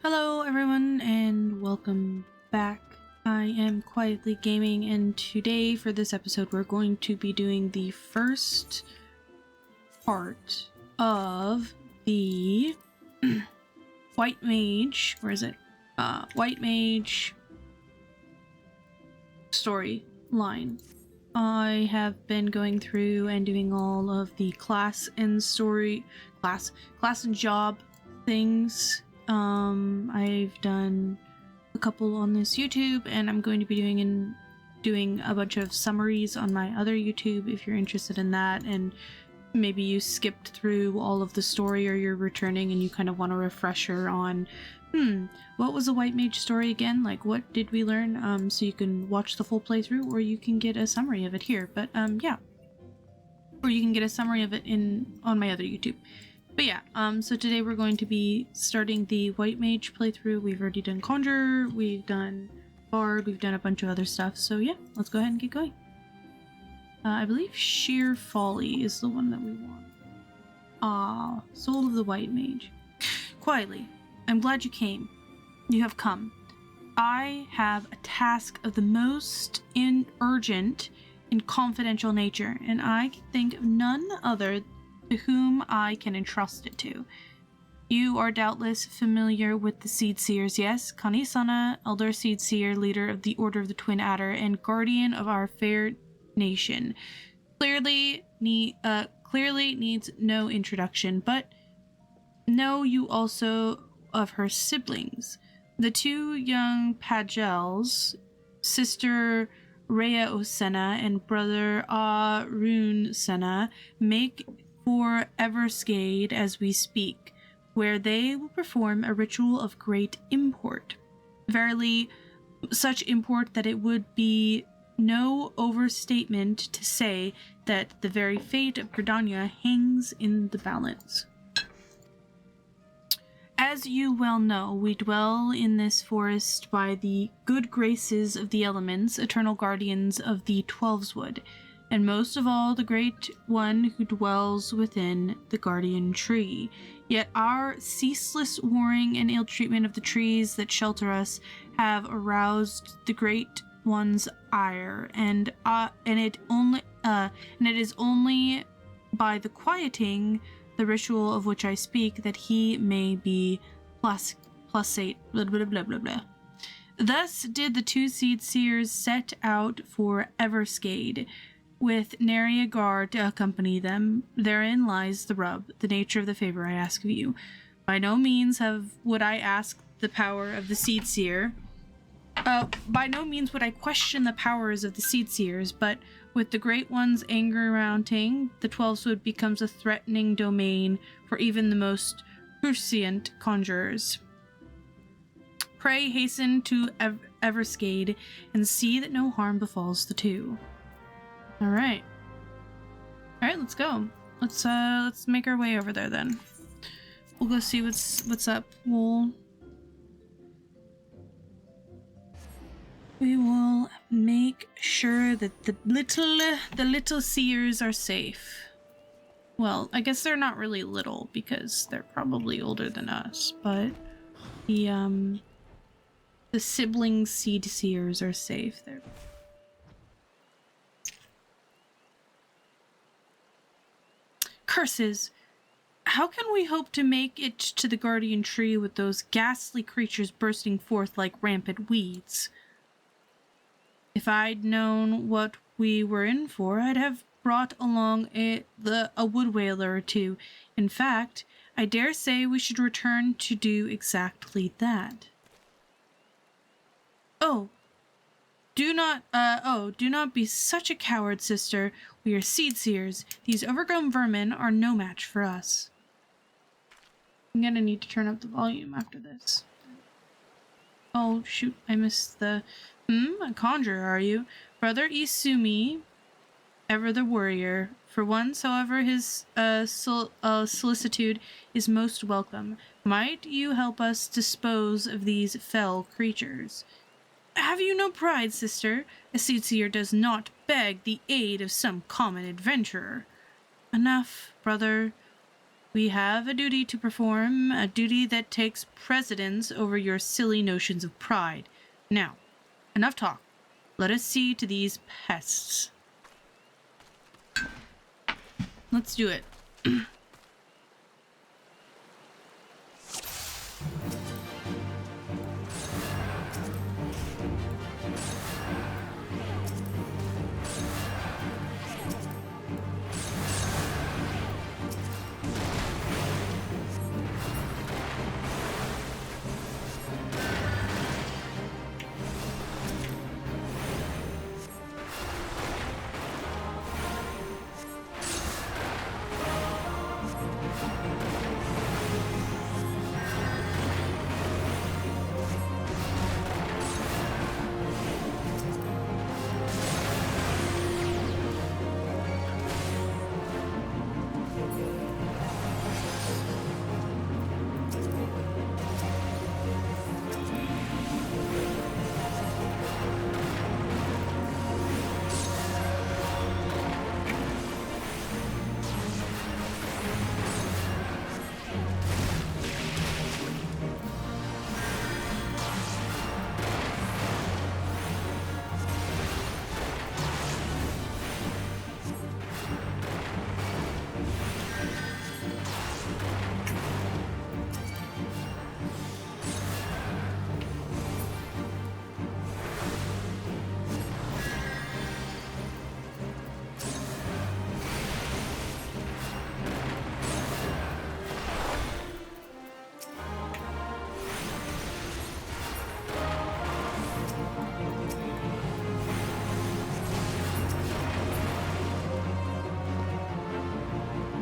Hello everyone and welcome back. I am Quietly Gaming, and today for this episode we're going to be doing the first part of the White Mage, where is it? White Mage storyline. I have been going through and doing all of the class and job things. I've done a couple on this YouTube, and I'm going to be doing a bunch of summaries on my other YouTube if you're interested in that, and maybe you skipped through all of the story or you're returning and you kind of want a refresher on what was the White Mage story again, like what did we learn, so you can watch the full playthrough or you can get a summary of it here, but yeah, or you can get a summary of it on my other YouTube. But yeah, so today we're going to be starting the White Mage playthrough. We've already done Conjurer, we've done Bard, we've done a bunch of other stuff, so yeah, let's go ahead and get going. I believe Sheer Folly is the one that we want. Soul of the White Mage. Quietly, I'm glad you came. You have come. I have a task of the most urgent and confidential nature, and I can think of none other to whom I can entrust it to. You are doubtless familiar with the Seed Seers, yes? Kanisana, Elder Seed Seer, leader of the Order of the Twin Adder, and guardian of our fair nation. Clearly needs no introduction, but know you also of her siblings. The two young Pagels, sister Rhea Osena and brother Arun Sena, make for Everscade as we speak, where they will perform a ritual of great import. Verily, such import that it would be no overstatement to say that the very fate of Gridania hangs in the balance. As you well know, we dwell in this forest by the good graces of the elements, eternal guardians of the Twelveswood, and most of all the great one who dwells within the guardian tree. Yet our ceaseless warring and ill treatment of the trees that shelter us have aroused the great one's ire, and it is only by the quieting the ritual of which I speak that he may be placate. Blah blah blah blah blah. Thus did the two Seed Seers set out for Everscade, with nary a guard to accompany them. Therein lies the rub, the nature of the favor I ask of you. By no means would I ask the power of the Seed Seer. By no means would I question the powers of the Seed Seers, but with the Great One's anger mounting, the Twelveswood becomes a threatening domain for even the most prescient conjurers. Pray hasten to Everscade and see that no harm befalls the two. Alright, let's go. Let's make our way over there then. We'll go see what's up. We will make sure that the little seers are safe. Well, I guess they're not really little because they're probably older than us, but the sibling Seed Seers are safe. They're curses! How can we hope to make it to the guardian tree with those ghastly creatures bursting forth like rampant weeds? If I'd known what we were in for, I'd have brought along a wood whaler or two. In fact, I dare say we should return to do exactly that. Do not be such a coward, sister. We are Seed Seers. These overgrown vermin are no match for us. I'm gonna need to turn up the volume after this. Oh, shoot, I missed the... a conjurer, are you? Brother Isumi, ever the warrior. For once, however, his solicitude is most welcome. Might you help us dispose of these fell creatures? Have you no pride, sister? A Seed Seer does not beg the aid of some common adventurer. Enough, brother. We have a duty to perform, a duty that takes precedence over your silly notions of pride. Now, enough talk. Let us see to these pests. Let's do it.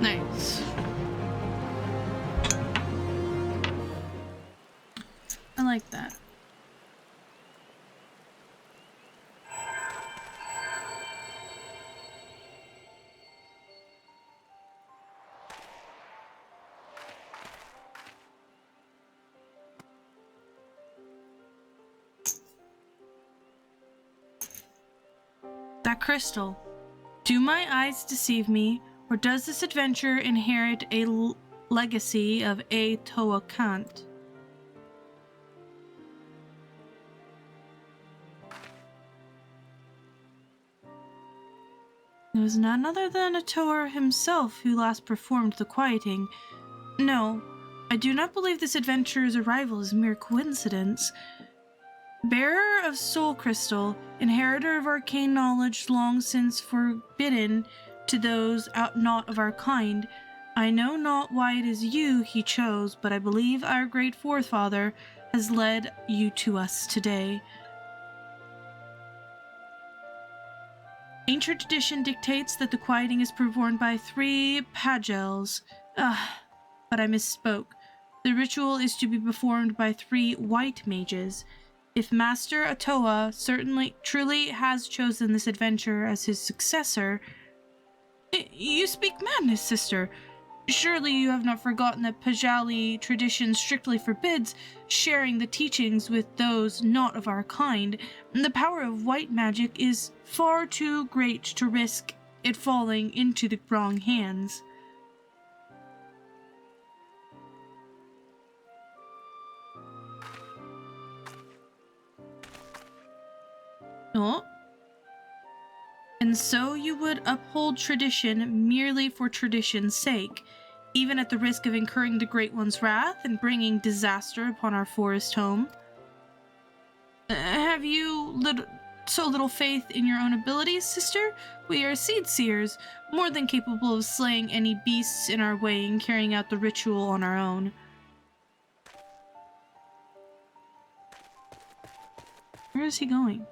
Nice. I like that. That crystal. Do my eyes deceive me, or does this adventure inherit a legacy of A Toa Kant? It was none other than Atoa himself who last performed the quieting. No, I do not believe this adventure's arrival is mere coincidence. Bearer of Soul Crystal, inheritor of arcane knowledge long since forbidden to those not of our kind, I know not why it is you he chose, but I believe our great forefather has led you to us today. Ancient tradition dictates that the quieting is performed by 3 pagels. But I misspoke. The ritual is to be performed by 3 white mages. If Master Atoa truly has chosen this adventure as his successor... You speak madness, sister. Surely you have not forgotten that Pajali tradition strictly forbids sharing the teachings with those not of our kind. The power of white magic is far too great to risk it falling into the wrong hands. Oh? And so you would uphold tradition merely for tradition's sake, even at the risk of incurring the Great One's wrath and bringing disaster upon our forest home? Have you so little faith in your own abilities, sister? We are seed seers, more than capable of slaying any beasts in our way and carrying out the ritual on our own. Where is he going?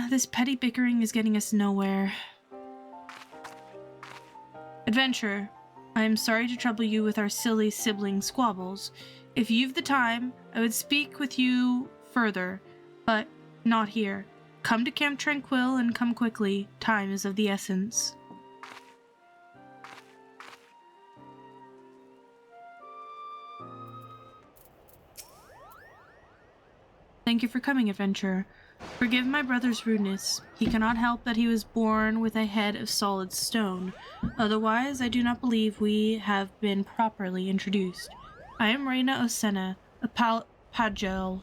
This petty bickering is getting us nowhere. Adventurer, I am sorry to trouble you with our silly sibling squabbles. If you've the time, I would speak with you further, but not here. Come to Camp Tranquil and come quickly. Time is of the essence. Thank you for coming, adventurer. Forgive my brother's rudeness. He cannot help that he was born with a head of solid stone. Otherwise, I do not believe we have been properly introduced. I am Reina Osena, a pagel,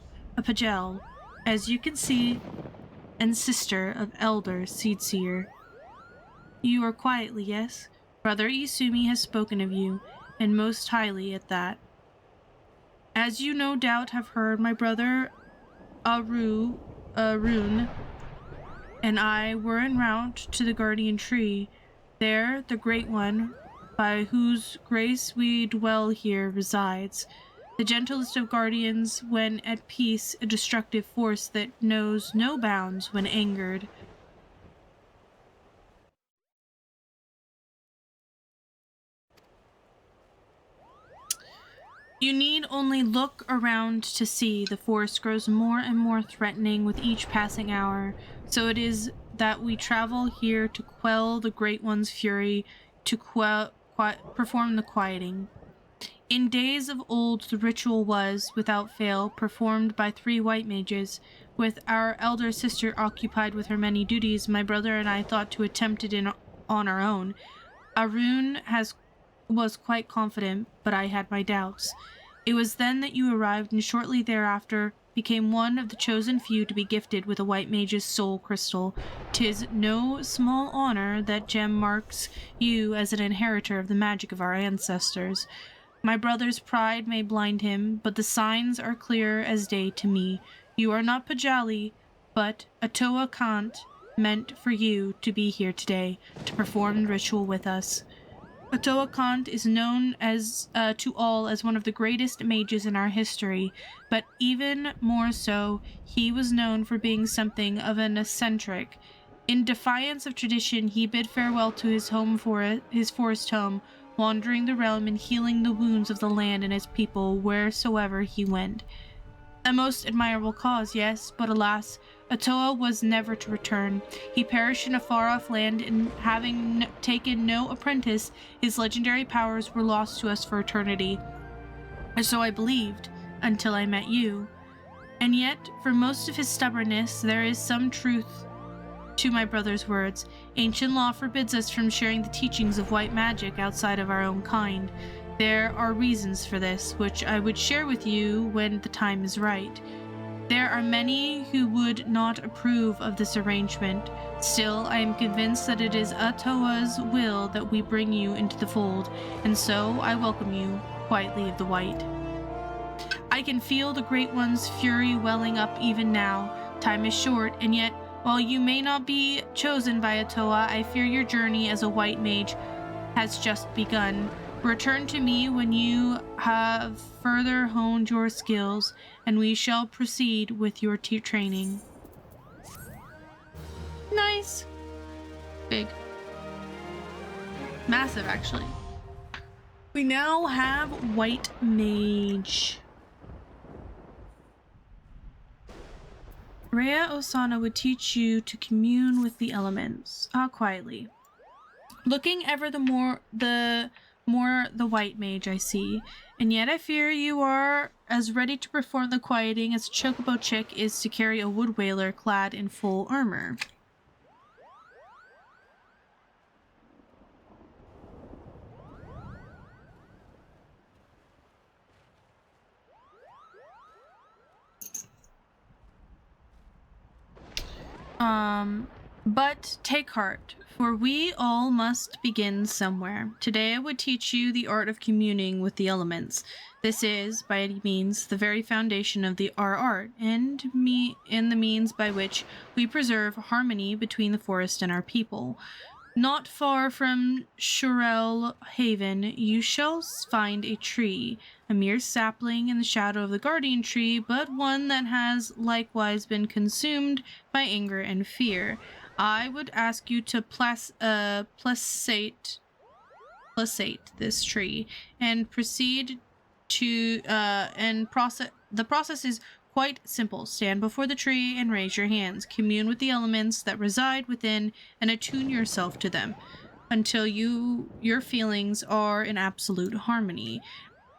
as you can see, and sister of Elder Seedseer. You are quietly, yes? Brother Isumi has spoken of you, and most highly at that. As you no doubt have heard, my brother Arun and I were en route to the Guardian Tree. There, the Great One, by whose grace we dwell here, resides. The gentlest of guardians when at peace, a destructive force that knows no bounds when angered. You need only look around to see the forest grows more and more threatening with each passing hour. So it is that we travel here to quell the Great One's fury, to perform the quieting. In days of old, the ritual was, without fail, performed by 3 white mages. With our elder sister occupied with her many duties, my brother and I thought to attempt it on our own. Arun was quite confident, but I had my doubts. It was then that you arrived, and shortly thereafter became one of the chosen few to be gifted with a white mage's soul crystal. 'Tis no small honor that gem marks you as an inheritor of the magic of our ancestors. My brother's pride may blind him, but the signs are clear as day to me. You are not Pajali, but Atoa Kant meant for you to be here today, to perform the ritual with us. Atoa Kant is known as to all as one of the greatest mages in our history, but even more so, he was known for being something of an eccentric. In defiance of tradition, he bid farewell to his forest home, wandering the realm and healing the wounds of the land and its people wheresoever he went. A most admirable cause, yes, but alas, Atoa was never to return. He perished in a far-off land, and having taken no apprentice, his legendary powers were lost to us for eternity. Or so I believed, until I met you. And yet, for most of his stubbornness, there is some truth to my brother's words. Ancient law forbids us from sharing the teachings of white magic outside of our own kind. There are reasons for this, which I would share with you when the time is right. There are many who would not approve of this arrangement. Still, I am convinced that it is Atoa's will that we bring you into the fold, and so I welcome you, quietly of the White. I can feel the Great One's fury welling up even now. Time is short, and yet, while you may not be chosen by Atoa, I fear your journey as a white mage has just begun. Return to me when you have further honed your skills, and we shall proceed with your training. Nice. Big. Massive, actually. We now have White Mage. Rhea Osana would teach you to commune with the elements. Quietly. Looking ever the more the White Mage I see, and yet I fear you are as ready to perform the quieting as a chocobo chick is to carry a wood whaler clad in full armor. But take heart, for we all must begin somewhere. Today I would teach you the art of communing with the elements. This is, by any means, the very foundation of our art, and the means by which we preserve harmony between the forest and our people. Not far from Shurel Haven, you shall find a tree, a mere sapling in the shadow of the guardian tree, but one that has likewise been consumed by anger and fear. I would ask you to placate this tree and proceed to the process is quite simple. Stand before the tree and raise your hands. Commune with the elements that reside within and attune yourself to them until your feelings are in absolute harmony.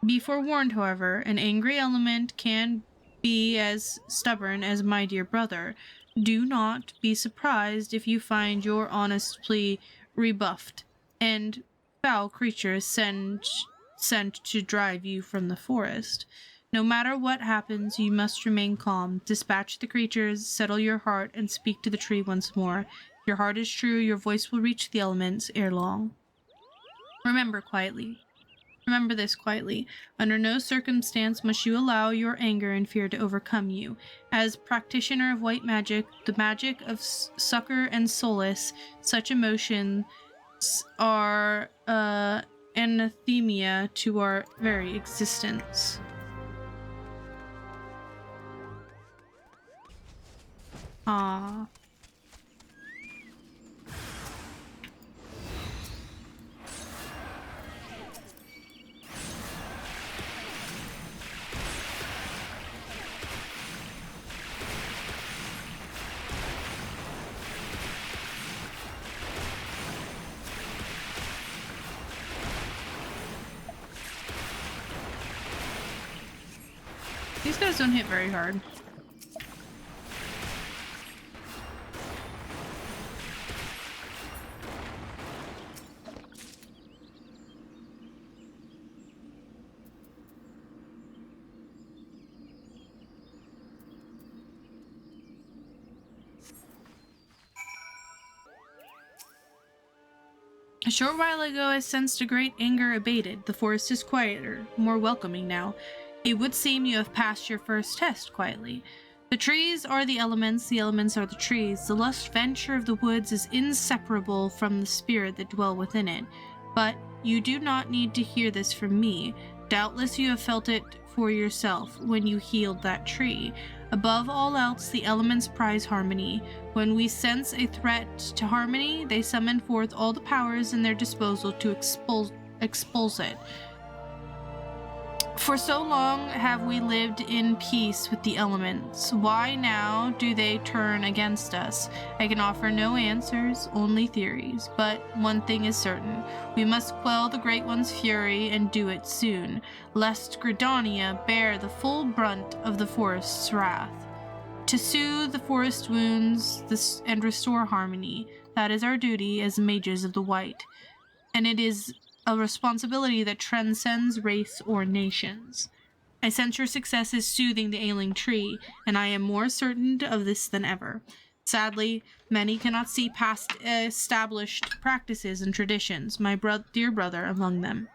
Be forewarned, however, an angry element can be as stubborn as my dear brother. Do not be surprised if you find your honest plea rebuffed, and foul creatures sent to drive you from the forest. No matter what happens, you must remain calm. Dispatch the creatures, settle your heart, and speak to the tree once more. If your heart is true, your voice will reach the elements ere long. Remember this quietly. Under no circumstance must you allow your anger and fear to overcome you. As practitioner of white magic, the magic of succor and solace, such emotions are anathema to our very existence. Ah. These guys don't hit very hard. A short while ago, I sensed a great anger abated. The forest is quieter, more welcoming now. It would seem you have passed your first test quietly. The trees are the elements are the trees. The lush venture of the woods is inseparable from the spirit that dwell within it. But you do not need to hear this from me. Doubtless you have felt it for yourself when you healed that tree. Above all else, the elements prize harmony. When we sense a threat to harmony, they summon forth all the powers in their disposal to expulse it. For so long have we lived in peace with the elements. Why now do they turn against us? I can offer no answers, only theories. But one thing is certain. We must quell the Great One's fury and do it soon, lest Gridania bear the full brunt of the forest's wrath. To soothe the forest wounds and restore harmony, that is our duty as mages of the White. And it is a responsibility that transcends race or nations. I sense your success is soothing the ailing tree, and I am more certain of this than ever. Sadly, many cannot see past established practices and traditions, my dear brother among them.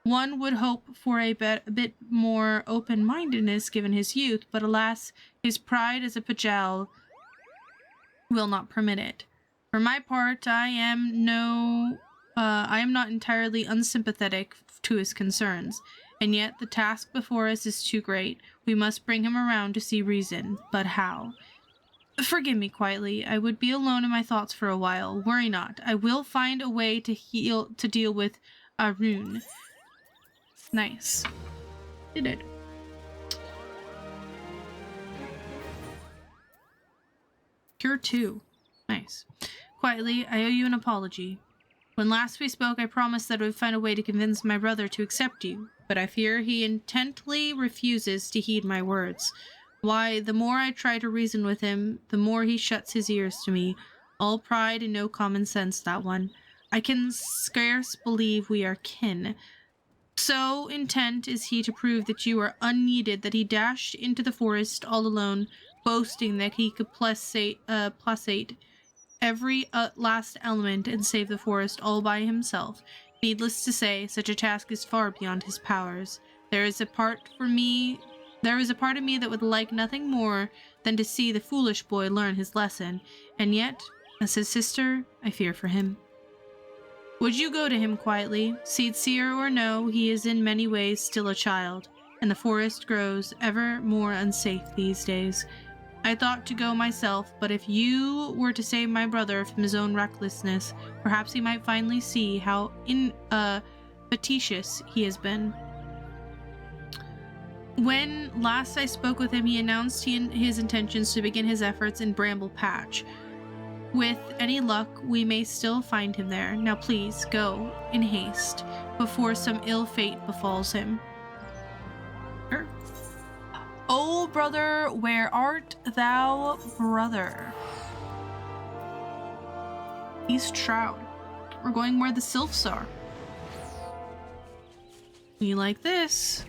One would hope for a bit more open-mindedness given his youth, but alas, his pride as a Pajal will not permit it. For my part, I am not entirely unsympathetic to his concerns, and yet the task before us is too great. We must bring him around to see reason, but how? Forgive me quietly. I would be alone in my thoughts for a while. Worry not. I will find a way to deal with Arun. Nice. Did it. Cure 2. Nice. Quietly, I owe you an apology. When last we spoke, I promised that I would find a way to convince my brother to accept you, but I fear he intently refuses to heed my words. Why, the more I try to reason with him, the more he shuts his ears to me. All pride and no common sense, that one. I can scarce believe we are kin. So intent is he to prove that you are unneeded that he dashed into the forest all alone, boasting that he could placate every last element and save the forest all by himself. Needless to say, such a task is far beyond his powers. There is a part of me that would like nothing more than to see the foolish boy learn his lesson, and yet, as his sister, I fear for him. Would you go to him quietly? Seer or no, he is in many ways still a child, and the forest grows ever more unsafe these days. I thought to go myself, but if you were to save my brother from his own recklessness, perhaps he might finally see how facetious he has been. When last I spoke with him, he announced his intentions to begin his efforts in Bramble Patch. With any luck, we may still find him there. Now please, go, in haste, before some ill fate befalls him. Sure. Oh, brother, where art thou, brother? East Shroud. We're going where the sylphs are. You like this?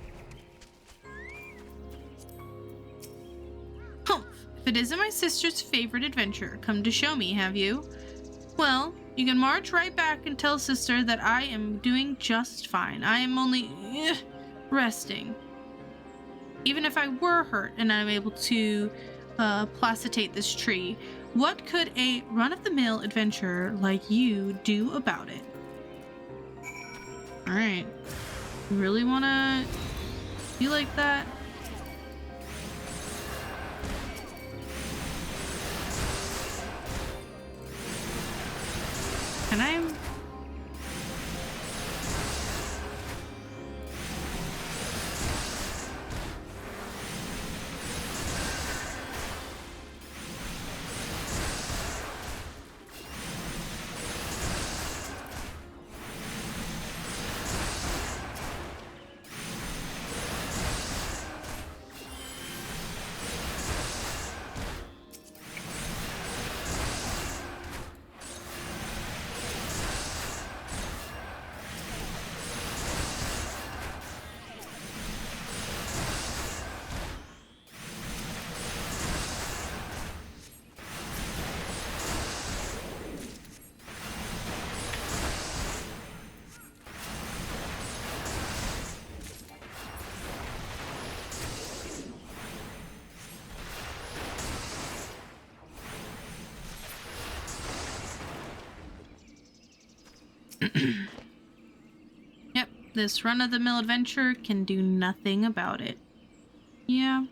Humph. If it isn't my sister's favorite adventure, come to show me, have you? Well, you can march right back and tell sister that I am doing just fine. I am only resting. Even if I were hurt and I'm able to placitate this tree, what could a run-of-the-mill adventurer like you do about it? Alright. You really wanna be like that? Can I? Yep, this run-of-the-mill adventure can do nothing about it. Yeah.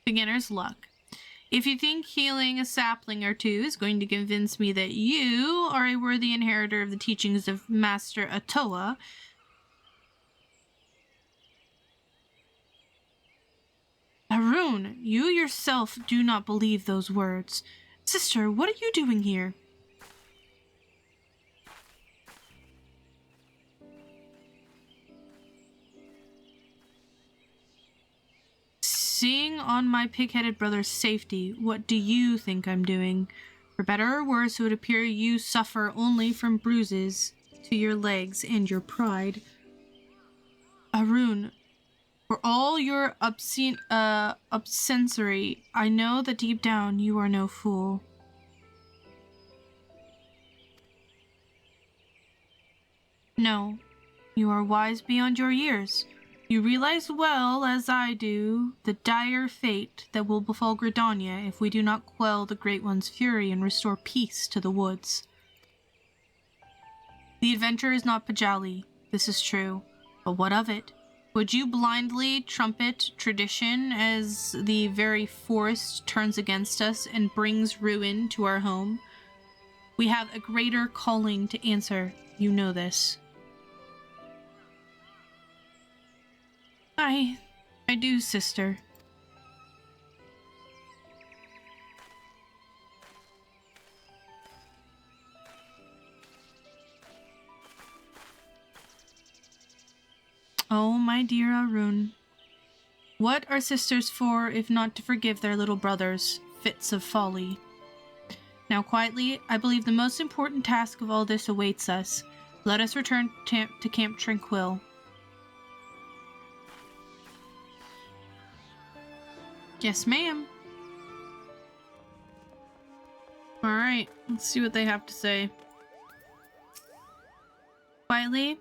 Beginner's luck. If you think healing a sapling or two is going to convince me that you are a worthy inheritor of the teachings of Master Atoa, Arun, you yourself do not believe those words. Sister, what are you doing here? Seeing on my pig-headed brother's safety, what do you think I'm doing? For better or worse, it would appear you suffer only from bruises to your legs and your pride. Arun, for all your obscenity, I know that deep down you are no fool. No, you are wise beyond your years. You realize well, as I do, the dire fate that will befall Gridania if we do not quell the Great One's fury and restore peace to the woods. The adventure is not Pajali, this is true, but what of it? Would you blindly trumpet tradition as the very forest turns against us and brings ruin to our home? We have a greater calling to answer, you know this. I do, sister. Oh, my dear Arun. What are sisters for if not to forgive their little brothers' fits of folly? Now quietly, I believe the most important task of all this awaits us. Let us return to Camp Tranquil. Yes, ma'am. Alright, let's see what they have to say. Quietly,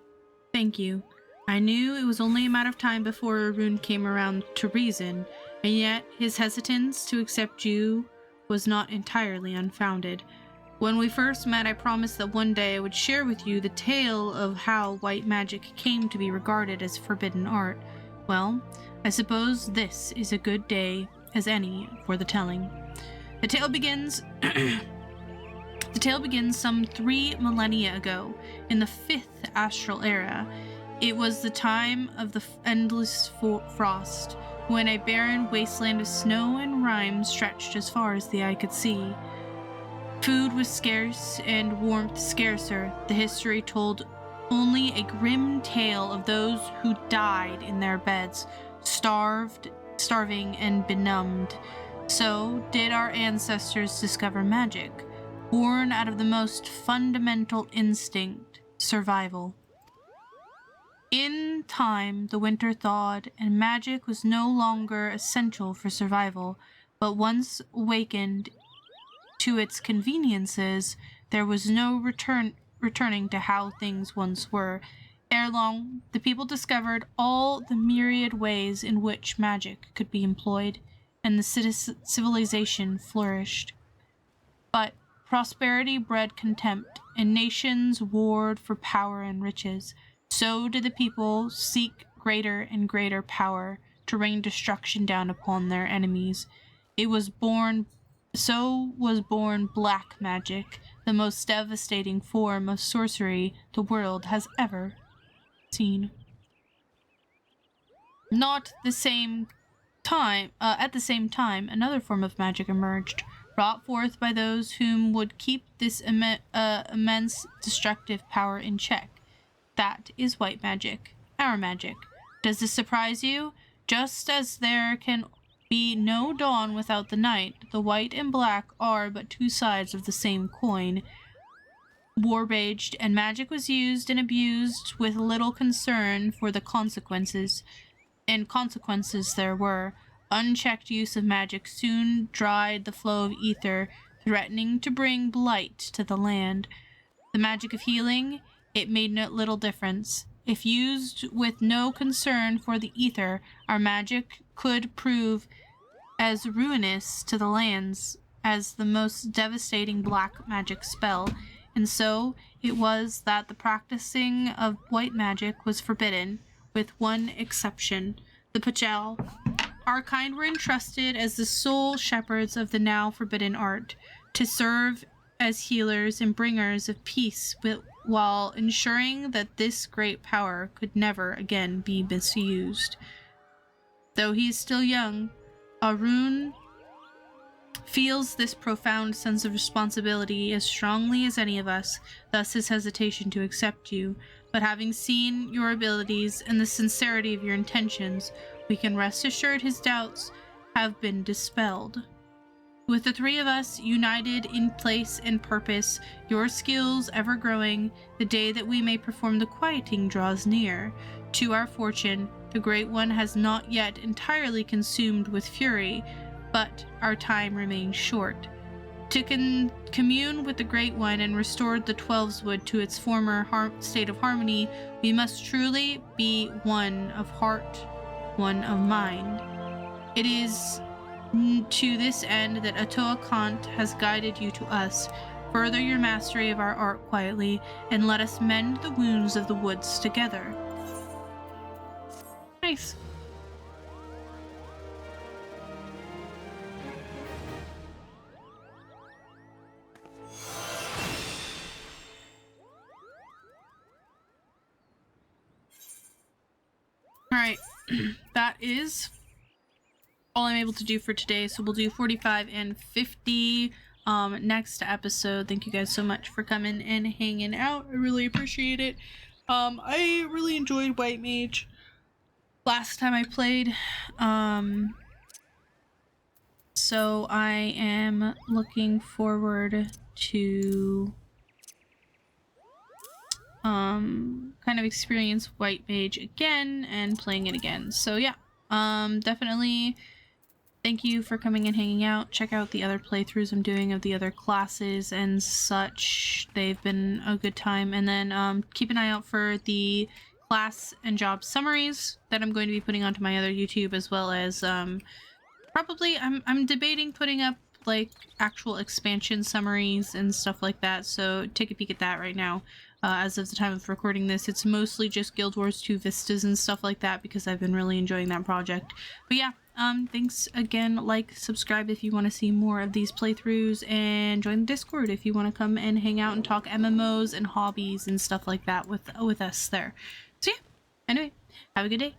thank you. I knew it was only a matter of time before Arun came around to reason, and yet his hesitance to accept you was not entirely unfounded. When we first met, I promised that one day I would share with you the tale of how white magic came to be regarded as forbidden art. Well, I suppose this is a good day as any for the telling. The tale begins The tale begins some 3 millennia ago, in the 5th astral era. It was the time of the endless frost, when a barren wasteland of snow and rime stretched as far as the eye could see. Food was scarce and warmth scarcer. The history told only a grim tale of those who died in their beds, starving and benumbed. So did our ancestors discover magic, born out of the most fundamental instinct, survival. In time, the winter thawed, and magic was no longer essential for survival, but once awakened to its conveniences, there was no returning to how things once were. Ere long, the people discovered all the myriad ways in which magic could be employed, and the civilization flourished. But prosperity bred contempt, and nations warred for power and riches. So did the people seek greater and greater power to rain destruction down upon their enemies. So was born black magic, the most devastating form of sorcery the world has ever seen. At the same time, another form of magic emerged, brought forth by those whom would keep this immense destructive power in check. That is white magic, our magic. Does this surprise you? Just as there can be no dawn without the night, the white and black are but 2 sides of the same coin. War-waged, and magic was used and abused with little concern for the consequences. And consequences there were. Unchecked use of magic soon dried the flow of ether, threatening to bring blight to the land. The magic of healing, it made little difference. If used with no concern for the ether, our magic could prove as ruinous to the lands as the most devastating black magic spell. And so it was that the practicing of white magic was forbidden, with one exception. The Pachel. Our kind were entrusted as the sole shepherds of the now forbidden art, to serve as healers and bringers of peace, while ensuring that this great power could never again be misused. Though he is still young, Arun feels this profound sense of responsibility as strongly as any of us, thus his hesitation to accept you. But having seen your abilities and the sincerity of your intentions, we can rest assured his doubts have been dispelled. With the 3 of us united in place and purpose, your skills ever growing, the day that we may perform the quieting draws near. To our fortune, the Great One has not yet entirely consumed with fury, but our time remains short. To commune with the Great One and restore the Twelveswood to its former state of harmony, we must truly be one of heart, one of mind. It is to this end that Atoa Kant has guided you to us. Further your mastery of our art quietly, and let us mend the wounds of the woods together. Nice. Alright, that is all I'm able to do for today, so we'll do 45 and 50 next episode. Thank you guys so much for coming and hanging out. I really appreciate it. I really enjoyed White Mage last time I played, so I am looking forward to kind of experience White Mage again and playing it again. So yeah, definitely thank you for coming and hanging out. Check out the other playthroughs I'm doing of the other classes and such. They've been a good time. And then keep an eye out for the class and job summaries that I'm going to be putting onto my other YouTube, as well as probably I'm debating putting up like actual expansion summaries and stuff like that, so take a peek at that right now. as of the time of recording this. It's mostly just Guild Wars 2 Vistas and stuff like that because I've been really enjoying that project. But yeah, thanks again. Like, subscribe if you want to see more of these playthroughs, and join the Discord if you want to come and hang out and talk MMOs and hobbies and stuff like that with us there. So yeah, anyway, have a good day.